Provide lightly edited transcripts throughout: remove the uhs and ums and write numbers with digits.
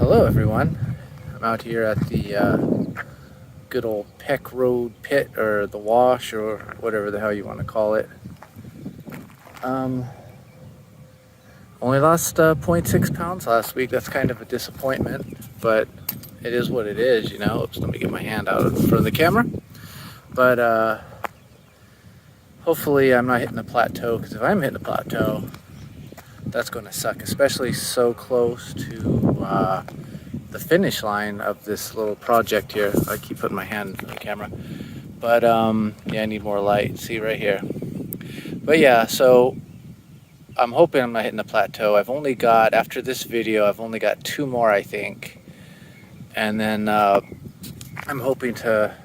Hello everyone. I'm out here at the good old Peck Road pit, or the wash, or whatever the hell you want to call it. Only lost 0.6 pounds last week. That's kind of a disappointment, but it is what it is, you know. Oops, let me get my hand out in front of the camera. But hopefully I'm not hitting the plateau, because if I'm hitting the plateau, that's going to suck, especially so close to the finish line of this little project here. I keep putting my hand in the camera, but yeah, I need more light. See right here. But yeah, so I'm hoping I'm not hitting the plateau. I've only got, after this video, I've only got 2 more, I think, and then I'm hoping to,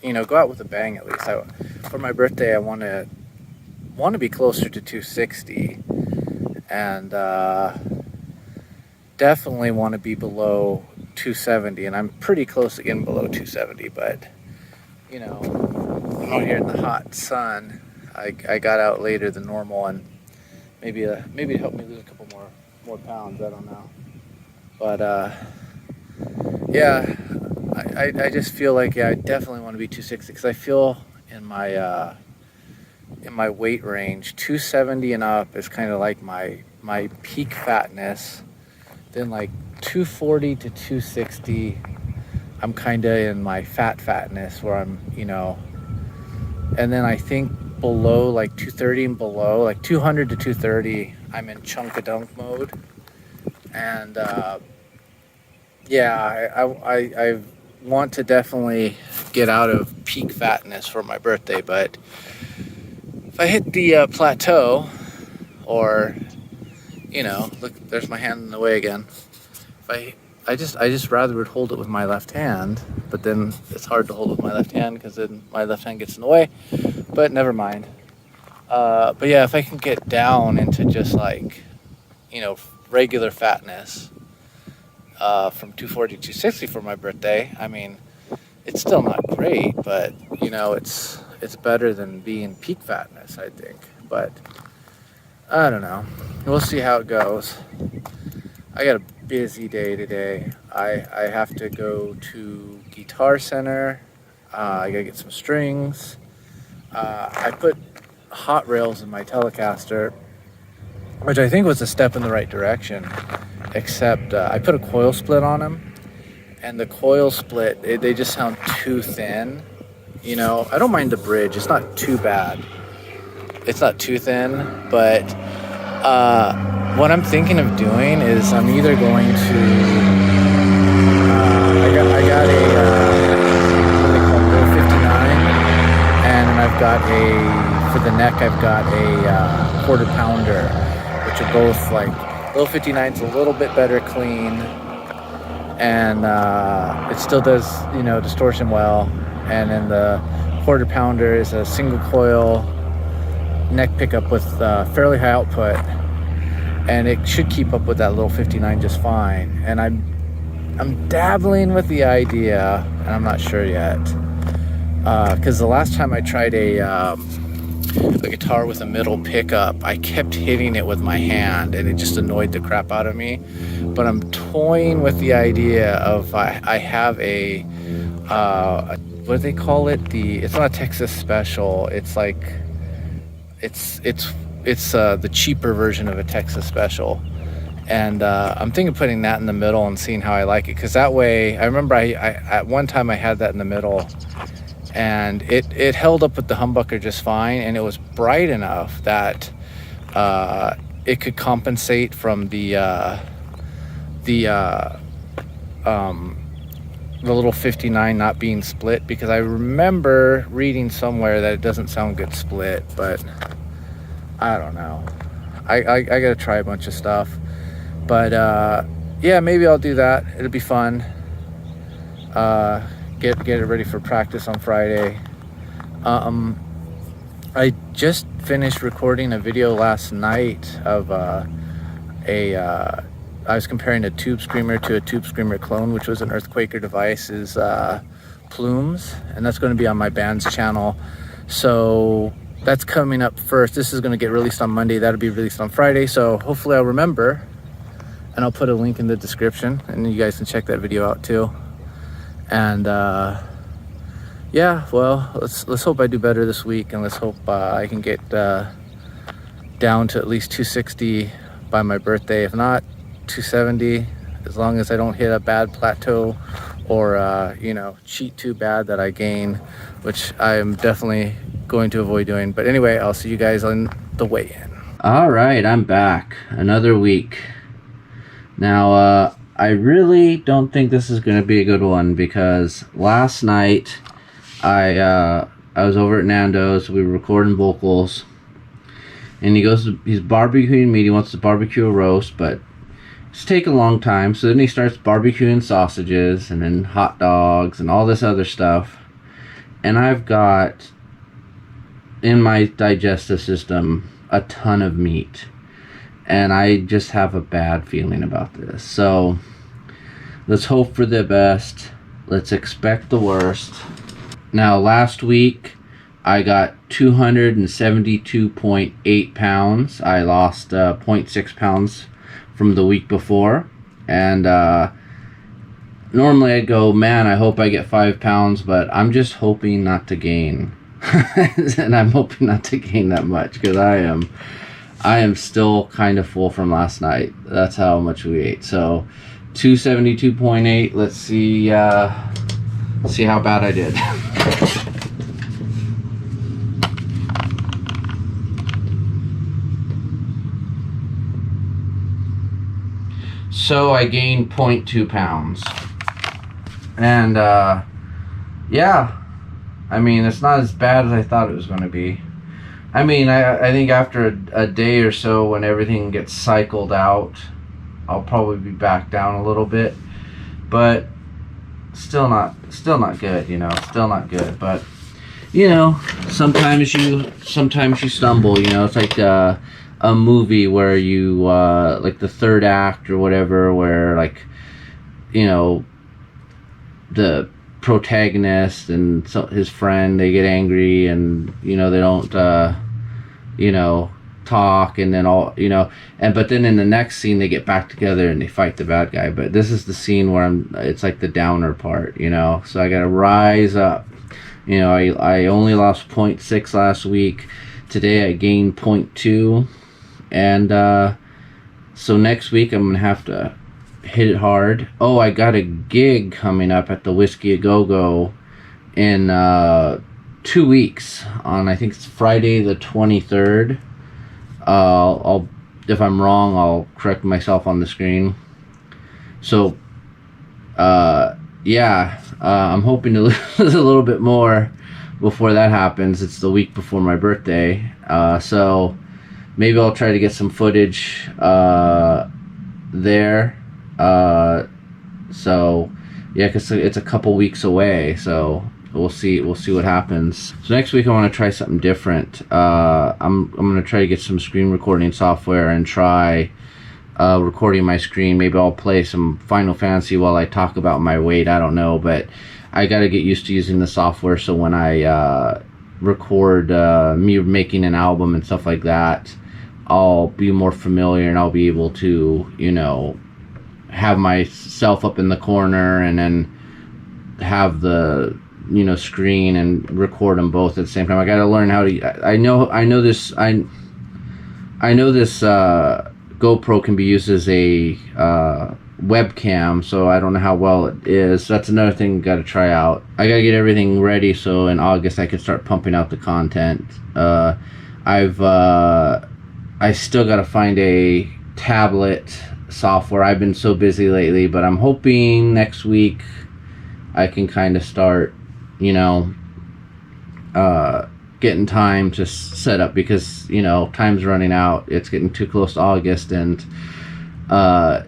you know, go out with a bang at least. For my birthday, I want to be closer to 260, and definitely want to be below 270, and I'm pretty close to getting below 270, but you know, I'm out here in the hot sun. I got out later than normal, and maybe it helped me lose a couple more pounds, I don't know, but yeah, I just feel like, yeah, I definitely want to be 260, because I feel in my weight range, 270 and up is kind of like my peak fatness. Then like 240 to 260, I'm kind of in my fatness, where I'm, you know, and then I think below like 230 and below, like 200 to 230, I'm in chunkadunk mode. And yeah, I want to definitely get out of peak fatness for my birthday, but if I hit the plateau, or, you know, look, there's my hand in the way again. If I just rather would hold it with my left hand, but then it's hard to hold with my left hand because then my left hand gets in the way. But never mind. But yeah, if I can get down into just like, you know, regular fatness, from 240 to 260 for my birthday, I mean, it's still not great, but you know, it's better than being peak fatness, I think. But I don't know. We'll see how it goes. I got a busy day today. I have to go to Guitar Center. I gotta get some strings. I put hot rails in my Telecaster, which I think was a step in the right direction, except I put a coil split on them, and the coil split, they just sound too thin. You know, I don't mind the bridge. It's not too bad. It's not too thin, but what I'm thinking of doing is I'm either going to I got a what they call it, 59, and I've got for the neck I've got a quarter pounder, which are both like, little 59's a little bit better clean, and it still does, you know, distortion well, and then the quarter pounder is a single coil neck pickup with fairly high output, and it should keep up with that little 59 just fine. And I'm dabbling with the idea, and I'm not sure yet, because the last time I tried a guitar with a middle pickup, I kept hitting it with my hand, and it just annoyed the crap out of me. But I'm toying with the idea of I have a what do they call it? It's not a Texas Special. It's like it's the cheaper version of a Texas Special, and I'm thinking of putting that in the middle and seeing how I like it, because that way, I remember I at one time I had that in the middle, and it held up with the humbucker just fine, and it was bright enough that it could compensate from the little 59 not being split, because I remember reading somewhere that it doesn't sound good split, but I don't know. I gotta try a bunch of stuff, but yeah, maybe I'll do that. It'll be fun. Get it ready for practice on Friday. I just finished recording a video last night of I was comparing a Tube Screamer to a Tube Screamer clone, which was an Earthquaker Devices plumes, and that's going to be on my band's channel. So that's coming up first. This is going to get released on Monday. That'll be released on Friday. So hopefully I'll remember and I'll put a link in the description, and you guys can check that video out too. And yeah, well, let's hope I do better this week, and let's hope I can get down to at least 260 by my birthday. If not, 270, as long as I don't hit a bad plateau or you know, cheat too bad that I gain, which I am definitely going to avoid doing. But anyway, I'll see you guys on the weigh-in. All right, I'm back. Another week. Now, I really don't think this is going to be a good one, because last night I was over at Nando's. We were recording vocals, and he's barbecuing meat. He wants to barbecue a roast, but it's taking a long time. So then he starts barbecuing sausages and then hot dogs and all this other stuff. And I've got in my digestive system a ton of meat, and I just have a bad feeling about this. So let's hope for the best. Let's expect the worst. Now, last week I got 272.8 pounds. I lost 0.6 pounds from the week before, and normally I'd go, man, I hope I get 5 pounds, but I'm just hoping not to gain. And I'm hoping not to gain that much, because I am still kind of full from last night. That's how much we ate. So 272.8. let's see how bad I did. So I gained 0.2 pounds. And yeah, I mean, it's not as bad as I thought it was going to be. I mean, I think after a day or so, when everything gets cycled out, I'll probably be back down a little bit. But still not good, you know, still not good. But, you know, sometimes you stumble, you know. It's like a movie where you like the third act or whatever, where, like, you know, the protagonist and his friend, they get angry, and, you know, they don't you know, talk, and then all, you know, but then in the next scene they get back together and they fight the bad guy. But this is the scene where it's like the downer part, you know. So I gotta rise up. You know, I only lost 0.6 last week. Today I gained 0.2. And so next week I'm gonna have to hit it hard. Oh, I got a gig coming up at the Whiskey A Go Go in 2 weeks, on, I think it's Friday the 23rd. I'll, if I'm wrong, I'll correct myself on the screen. So yeah, I'm hoping to lose a little bit more before that happens. It's the week before my birthday, so maybe I'll try to get some footage there. So yeah, because it's a couple weeks away, so we'll see what happens. So next week I want to try something different. I'm gonna try to get some screen recording software and try recording my screen. Maybe I'll play some Final Fantasy while I talk about my weight. I don't know, but I gotta get used to using the software, so when I record me making an album and stuff like that, I'll be more familiar, and I'll be able to, you know, have myself up in the corner and then have the, you know, screen and record them both at the same time. I gotta learn how to. I know this GoPro can be used as a webcam, so I don't know how well it is. That's another thing I gotta try out. I gotta get everything ready so in August I can start pumping out the content. I still gotta find a tablet software. I've been so busy lately, but I'm hoping next week I can kind of start, you know, getting time to set up, because, you know, time's running out. It's getting too close to August, and I'm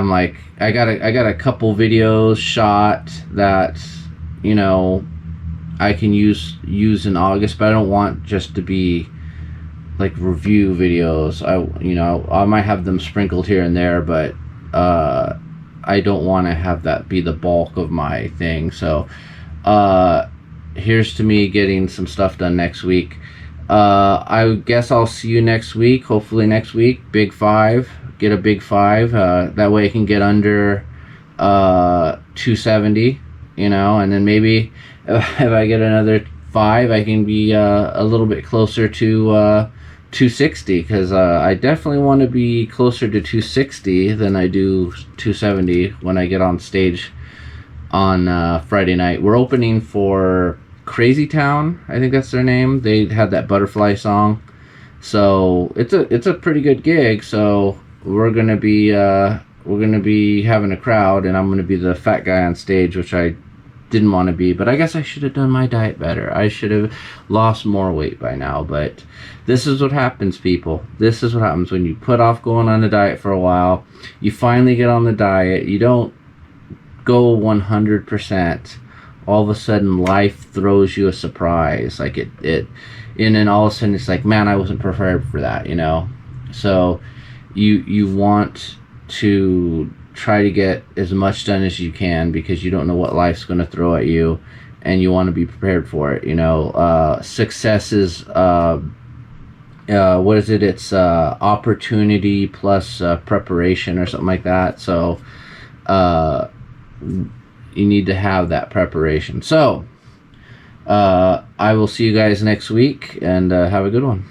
like, I got a couple videos shot that, you know, I can use in August, but I don't want just to be like review videos. I might have them sprinkled here and there, but I don't want to have that be the bulk of my thing. So here's to me getting some stuff done next week. I guess I'll see you next week, hopefully next week. Big 5, get a big 5. That way I can get under 270, you know, and then maybe if I get another 5, I can be a little bit closer to 260, because I definitely want to be closer to 260 than I do 270 when I get on stage on Friday night. We're opening for Crazy Town, I think that's their name. They had that Butterfly song, so it's a pretty good gig. So we're gonna be having a crowd, and I'm gonna be the fat guy on stage, which I didn't want to be, but I guess I should have done my diet better. I should have lost more weight by now, but this is what happens, people. This is what happens when you put off going on a diet for a while. You finally get on the diet, you don't go 100%. All of a sudden life throws you a surprise, like and then all of a sudden it's like, man, I wasn't prepared for that, you know. So you want to try to get as much done as you can, because you don't know what life's going to throw at you, and you want to be prepared for it, you know. Success is what is it? It's opportunity plus preparation, or something like that. So you need to have that preparation. So I will see you guys next week, and have a good one.